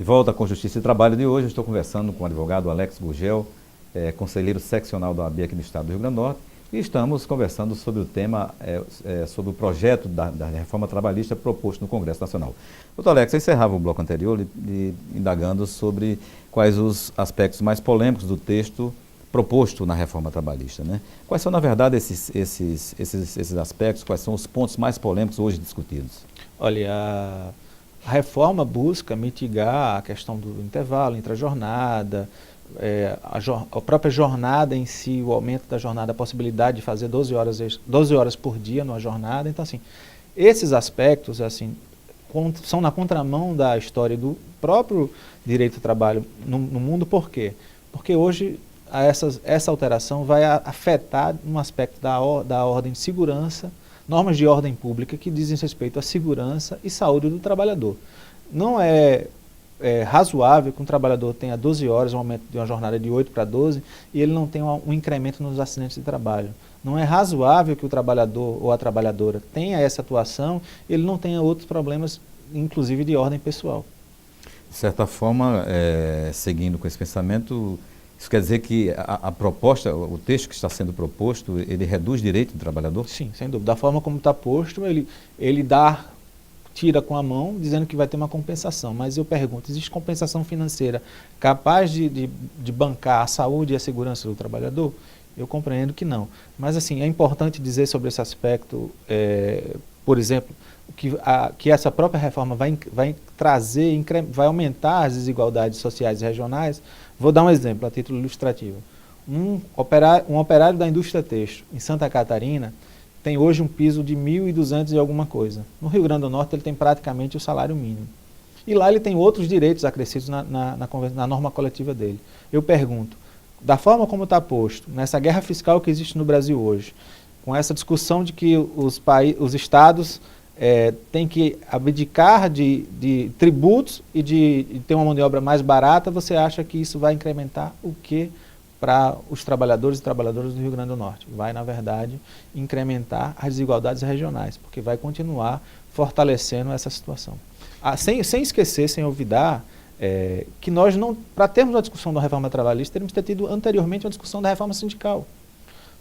De volta com Justiça e Trabalho de hoje, eu estou conversando com o advogado Alex Gurgel, conselheiro seccional da OAB aqui no estado do Rio Grande do Norte, e estamos conversando sobre o tema, sobre o projeto da reforma trabalhista proposto no Congresso Nacional. Doutor Alex, eu encerrava o bloco anterior indagando sobre quais os aspectos mais polêmicos do texto proposto na reforma trabalhista, né? Quais são, na verdade, esses aspectos, quais são os pontos mais polêmicos hoje discutidos? Olha, a reforma busca mitigar a questão do intervalo entre a jornada, a própria jornada em si, o aumento da jornada, a possibilidade de fazer 12 horas por dia numa jornada. Então, assim, esses aspectos assim, são na contramão da história do próprio direito do trabalho no mundo. Por quê? Porque hoje essa alteração vai afetar um aspecto da ordem de segurança, normas de ordem pública que dizem respeito à segurança e saúde do trabalhador. Não é razoável que um trabalhador tenha 12 horas, um aumento de uma jornada de 8 para 12, e ele não tenha um incremento nos acidentes de trabalho. Não é razoável que o trabalhador ou a trabalhadora tenha essa atuação e ele não tenha outros problemas, inclusive de ordem pessoal. De certa forma, seguindo com esse pensamento, isso quer dizer que a proposta, o texto que está sendo proposto, ele reduz direito do trabalhador? Sim, sem dúvida. Da forma como está posto, ele tira com a mão, dizendo que vai ter uma compensação. Mas eu pergunto, existe compensação financeira capaz de bancar a saúde e a segurança do trabalhador? Eu compreendo que não. Mas, assim, é importante dizer sobre esse aspecto, por exemplo, que essa própria reforma vai trazer, vai aumentar as desigualdades sociais e regionais. Vou dar um exemplo a título ilustrativo. Um operário da indústria têxtil em Santa Catarina tem hoje um piso de 1.200 e alguma coisa. No Rio Grande do Norte ele tem praticamente o salário mínimo. E lá ele tem outros direitos acrescidos na norma coletiva dele. Eu pergunto, da forma como está posto, nessa guerra fiscal que existe no Brasil hoje, com essa discussão de que os estados têm que abdicar de tributos e de ter uma mão de obra mais barata, você acha que isso vai incrementar o quê para os trabalhadores e trabalhadoras do Rio Grande do Norte? Vai, na verdade, incrementar as desigualdades regionais, porque vai continuar fortalecendo essa situação. Sem esquecer, sem olvidar, que nós não, para termos uma discussão da reforma trabalhista, teríamos que ter tido anteriormente uma discussão da reforma sindical.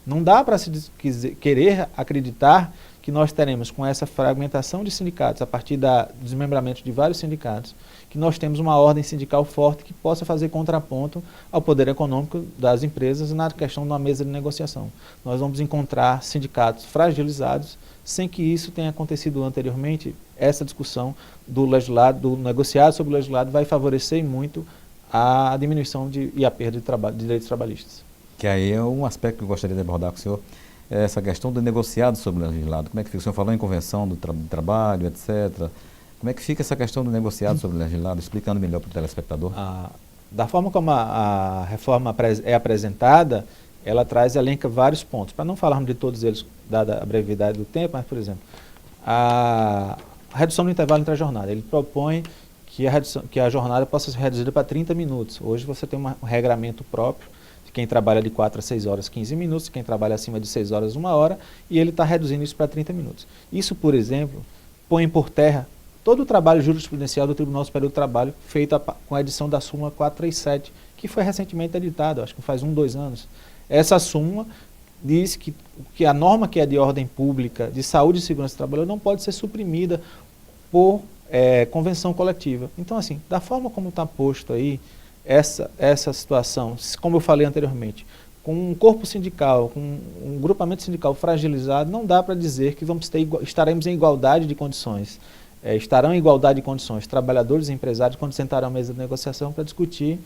Não dá para se querer acreditar que nós teremos, com essa fragmentação de sindicatos, a partir do desmembramento de vários sindicatos, que nós temos uma ordem sindical forte que possa fazer contraponto ao poder econômico das empresas na questão de uma mesa de negociação. Nós vamos encontrar sindicatos fragilizados, sem que isso tenha acontecido anteriormente. Essa discussão do negociado sobre o legislado vai favorecer muito a diminuição e a perda de direitos trabalhistas. Que aí é um aspecto que eu gostaria de abordar com o senhor, essa questão do negociado sobre o legislado. Como é que fica? O senhor falou em convenção do trabalho, etc. Como é que fica essa questão do negociado sobre o legislado, explicando melhor para o telespectador? Da forma como a reforma é apresentada, ela elenca vários pontos. Para não falarmos de todos eles, dada a brevidade do tempo, mas, por exemplo, a redução do intervalo entre a jornada. Ele propõe que a jornada possa ser reduzida para 30 minutos. Hoje você tem um regramento próprio, de quem trabalha de 4 a 6 horas, 15 minutos, quem trabalha acima de 6 horas, 1 hora, e ele está reduzindo isso para 30 minutos. Isso, por exemplo, põe por terra todo o trabalho jurisprudencial do Tribunal Superior do Trabalho, feito com a edição da súmula 437, que foi recentemente editada, acho que faz 2 anos. Essa súmula diz que a norma que é de ordem pública, de saúde e segurança do trabalhador, não pode ser suprimida por convenção coletiva. Então, assim, da forma como está posto aí, essa situação, como eu falei anteriormente, com um corpo sindical, com um grupamento sindical fragilizado, não dá para dizer que estaremos em igualdade de condições. Estarão em igualdade de condições trabalhadores e empresários quando sentarem à mesa de negociação para discutir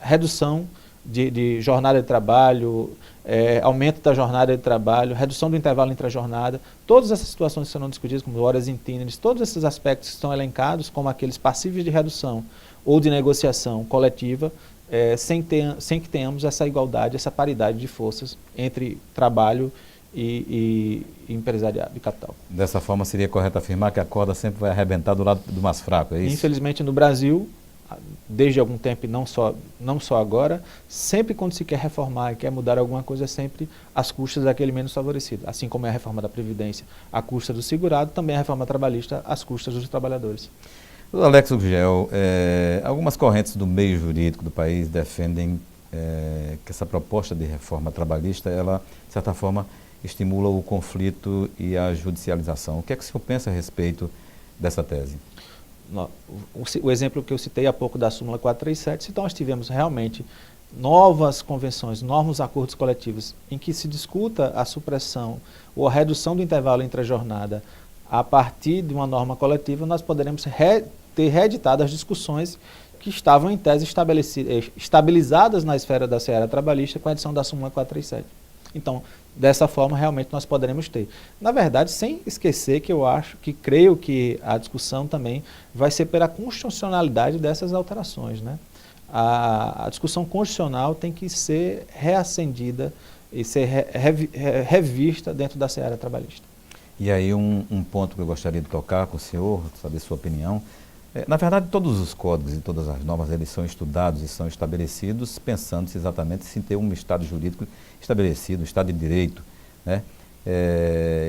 redução de jornada de trabalho, aumento da jornada de trabalho, redução do intervalo entre a jornada. Todas essas situações que serão discutidas, como horas inteiras, todos esses aspectos que estão elencados como aqueles passíveis de redução ou de negociação coletiva, sem que tenhamos essa igualdade, essa paridade de forças entre trabalho e empresariado de capital. Dessa forma, seria correto afirmar que a corda sempre vai arrebentar do lado do mais fraco, é isso? Infelizmente, no Brasil, desde algum tempo, e não só agora, sempre quando se quer reformar e quer mudar alguma coisa, é sempre às custas daquele menos favorecido. Assim como é a reforma da Previdência à custa do segurado, também a reforma trabalhista às custas dos trabalhadores. Doutor Alex Gurgel, algumas correntes do meio jurídico do país defendem que essa proposta de reforma trabalhista, ela, de certa forma, estimula o conflito e a judicialização. O que é que o senhor pensa a respeito dessa tese? O exemplo que eu citei há pouco da súmula 437, se nós tivemos realmente novas convenções, novos acordos coletivos em que se discuta a supressão ou a redução do intervalo entre a jornada a partir de uma norma coletiva, nós poderemos ter reeditado as discussões que estavam em tese estabilizadas na esfera da seara trabalhista com a edição da súmula 437. Então, dessa forma, realmente nós poderemos ter. Na verdade, sem esquecer que creio que a discussão também vai ser pela constitucionalidade dessas alterações, né? A discussão constitucional tem que ser reacendida e ser revista dentro da seara trabalhista. E aí um ponto que eu gostaria de tocar com o senhor, saber sua opinião. Na verdade, todos os códigos e todas as normas, eles são estudados e são estabelecidos pensando-se exatamente em ter um Estado jurídico estabelecido, um Estado de Direito, né?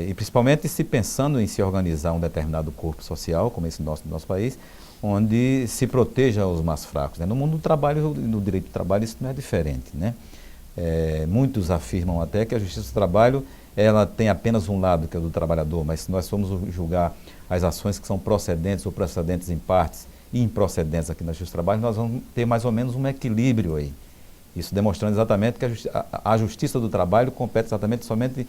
E principalmente se pensando em se organizar um determinado corpo social, como esse nosso país, onde se proteja os mais fracos, né? No mundo do trabalho, no direito do trabalho, isso não é diferente, né? Muitos afirmam até que a justiça do trabalho ela tem apenas um lado, que é o do trabalhador, mas se nós formos julgar as ações que são procedentes ou procedentes em partes e improcedentes aqui na Justiça do Trabalho, nós vamos ter mais ou menos um equilíbrio aí. Isso demonstrando exatamente que a Justiça do Trabalho compete exatamente somente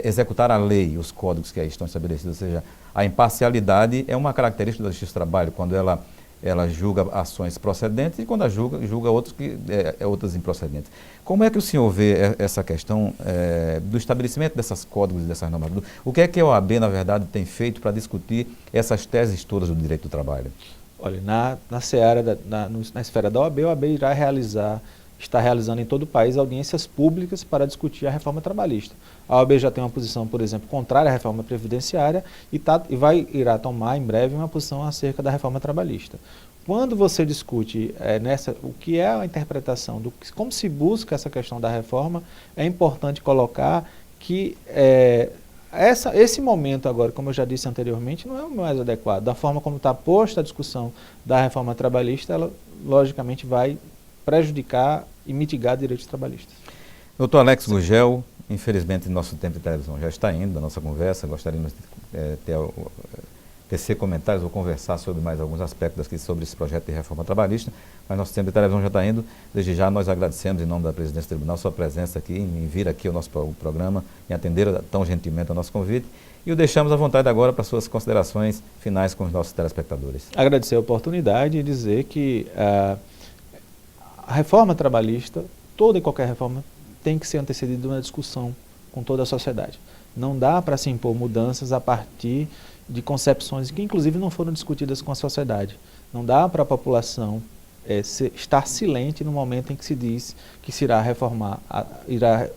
executar a lei, os códigos que aí estão estabelecidos, ou seja, a imparcialidade é uma característica da Justiça do Trabalho, quando ela julga ações procedentes e quando ela julga outras improcedentes. Como é que o senhor vê essa questão do estabelecimento desses códigos e dessas normas? O que é que a OAB, na verdade, tem feito para discutir essas teses todas do direito do trabalho? Olha, na seara, na esfera da OAB, a OAB está realizando em todo o país audiências públicas para discutir a reforma trabalhista. A OAB já tem uma posição, por exemplo, contrária à reforma previdenciária e irá tomar em breve uma posição acerca da reforma trabalhista. Quando você discute o que é a interpretação, como se busca essa questão da reforma, é importante colocar que esse momento agora, como eu já disse anteriormente, não é o mais adequado. Da forma como está posta a discussão da reforma trabalhista, ela logicamente vai prejudicar e mitigar direitos trabalhistas. Doutor Alex Gurgel, infelizmente nosso tempo de televisão já está indo, da nossa conversa, gostaríamos de tecer comentários ou conversar sobre mais alguns aspectos aqui sobre esse projeto de reforma trabalhista, mas nosso tempo de televisão já está indo. Desde já nós agradecemos em nome da Presidência do Tribunal sua presença aqui, em vir aqui ao nosso programa, em atender tão gentilmente ao nosso convite e o deixamos à vontade agora para suas considerações finais com os nossos telespectadores. Agradecer a oportunidade e dizer que a reforma trabalhista, toda e qualquer reforma, tem que ser antecedida de uma discussão com toda a sociedade. Não dá para se impor mudanças a partir de concepções que, inclusive, não foram discutidas com a sociedade. Não dá para a população estar silente no momento em que se diz que se irá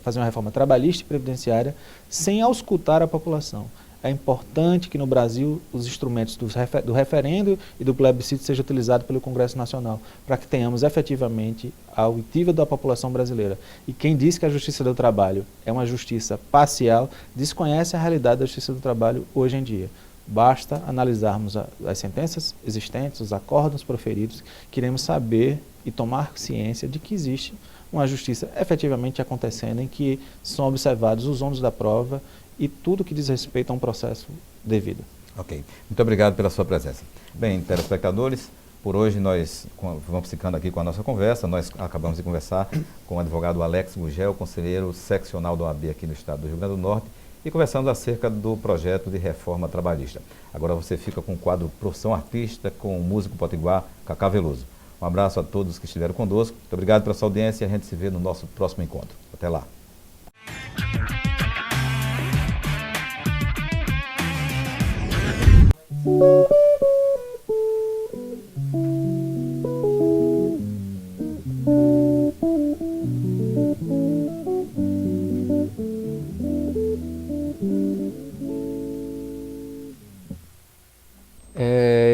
fazer uma reforma trabalhista e previdenciária sem auscultar a população. É importante que no Brasil os instrumentos do referendo e do plebiscito sejam utilizados pelo Congresso Nacional, para que tenhamos efetivamente a oitiva da população brasileira. E quem diz que a Justiça do Trabalho é uma justiça parcial, desconhece a realidade da Justiça do Trabalho hoje em dia. Basta analisarmos as sentenças existentes, os acórdãos proferidos, que iremos saber e tomar ciência de que existe uma justiça efetivamente acontecendo, em que são observados os ônus da prova e tudo que diz respeito a um processo devido. Ok. Muito obrigado pela sua presença. Bem, telespectadores, por hoje nós vamos ficando aqui com a nossa conversa. Nós acabamos de conversar com o advogado Alex Gurgel, conselheiro seccional da OAB aqui no estado do Rio Grande do Norte, e conversamos acerca do projeto de reforma trabalhista. Agora você fica com o quadro Profissão Artista com o músico potiguar Cacá Veloso. Um abraço a todos que estiveram conosco. Muito obrigado pela sua audiência e a gente se vê no nosso próximo encontro. Até lá.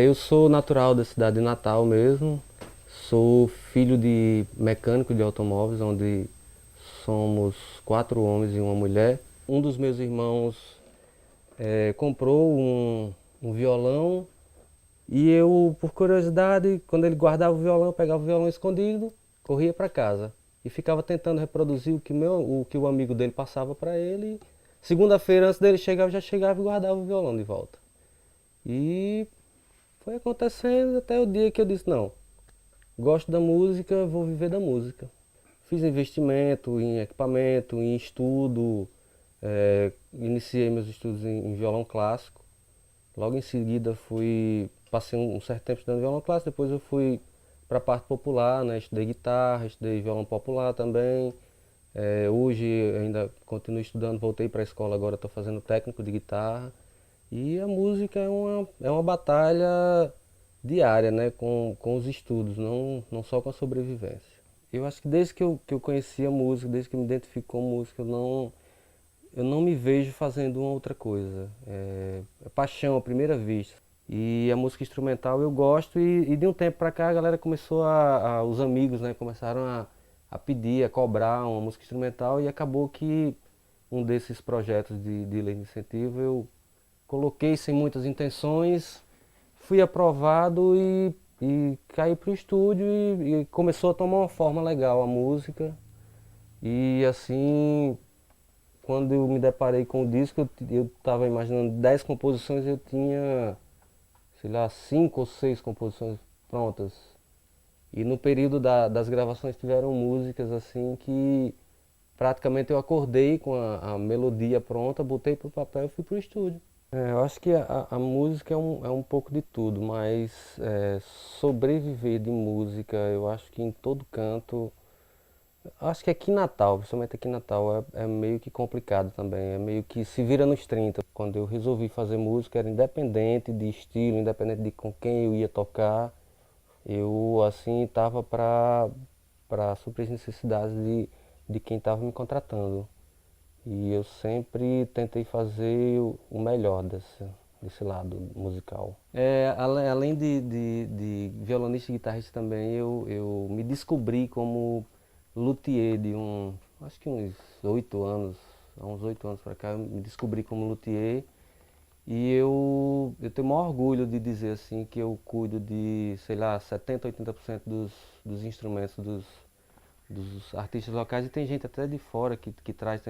Eu sou natural da cidade de Natal mesmo, sou filho de mecânico de automóveis, onde somos 4 homens e uma mulher. Um dos meus irmãos comprou um violão E eu, por curiosidade, quando ele guardava o violão, eu pegava o violão escondido, corria para casa e ficava tentando reproduzir o que o amigo dele passava para ele. Segunda-feira, antes dele chegar, eu já chegava e guardava o violão de volta. E foi acontecendo até o dia que eu disse, não, gosto da música, vou viver da música. Fiz investimento em equipamento, em estudo, iniciei meus estudos em violão clássico. Logo em seguida passei um certo tempo estudando violão clássico, depois eu fui para a parte popular, né? Estudei guitarra, estudei violão popular também. Hoje ainda continuo estudando, voltei para a escola agora, estou fazendo técnico de guitarra. E a música é uma batalha diária, né? Com os estudos, não só com a sobrevivência. Eu acho que desde que eu conheci a música, desde que eu me identifico com música, eu não me vejo fazendo uma outra coisa. É paixão à primeira vista. E a música instrumental eu gosto e de um tempo pra cá a galera começou os amigos, né, começaram a pedir, a cobrar uma música instrumental e acabou que um desses projetos de lei de incentivo eu coloquei sem muitas intenções, fui aprovado e caí pro estúdio e começou a tomar uma forma legal a música. E assim, quando eu me deparei com o disco, eu estava imaginando 10 composições, eu tinha, sei lá, 5 ou 6 composições prontas. E no período das gravações tiveram músicas assim que praticamente eu acordei com a melodia pronta, botei pro papel e fui pro estúdio. Eu acho que a música é um pouco de tudo, mas sobreviver de música, eu acho que em todo canto. Acho que aqui em Natal, principalmente aqui em Natal, é meio que complicado também, é meio que se vira nos 30. Quando eu resolvi fazer música, era independente de estilo, independente de com quem eu ia tocar, eu assim estava para suprir as necessidades de quem estava me contratando. E eu sempre tentei fazer o melhor desse lado musical. Além de violonista e guitarrista também, eu me descobri como luthier acho que uns 8 anos, há uns 8 anos para cá, eu me descobri como luthier e eu tenho o maior orgulho de dizer assim que eu cuido de, sei lá, 70, 80% dos instrumentos dos artistas locais e tem gente até de fora que traz,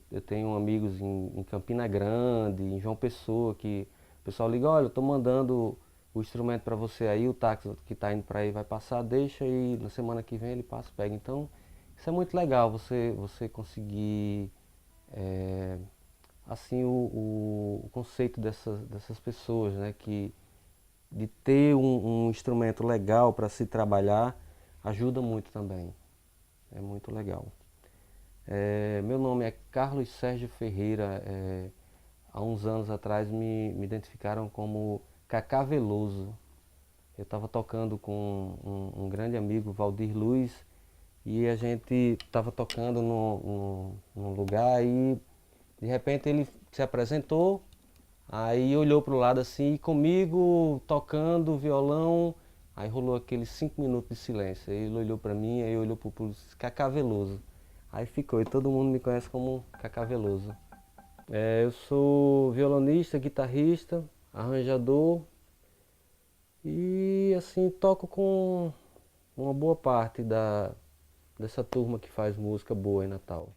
eu tenho amigos em Campina Grande, em João Pessoa, que o pessoal liga, olha, eu estou mandando o instrumento para você aí, o táxi que está indo para aí vai passar, deixa e na semana que vem ele passa, pega. Então, isso é muito legal, você conseguir, assim, o conceito dessas pessoas, né, que de ter um instrumento legal para se trabalhar, ajuda muito também, é muito legal. Meu nome é Carlos Sérgio Ferreira. Há uns anos atrás me identificaram como Cacá Veloso. Eu estava tocando com um grande amigo, Valdir Luiz, e a gente estava tocando num lugar e de repente ele se apresentou, aí olhou para o lado assim, e comigo tocando violão, aí rolou aqueles 5 minutos de silêncio. Aí ele olhou para mim, aí olhou para o público e disse, Cacá Veloso. Aí ficou, e todo mundo me conhece como Cacá Veloso. Eu sou violonista, guitarrista, arranjador e assim toco com uma boa parte dessa turma que faz música boa em Natal.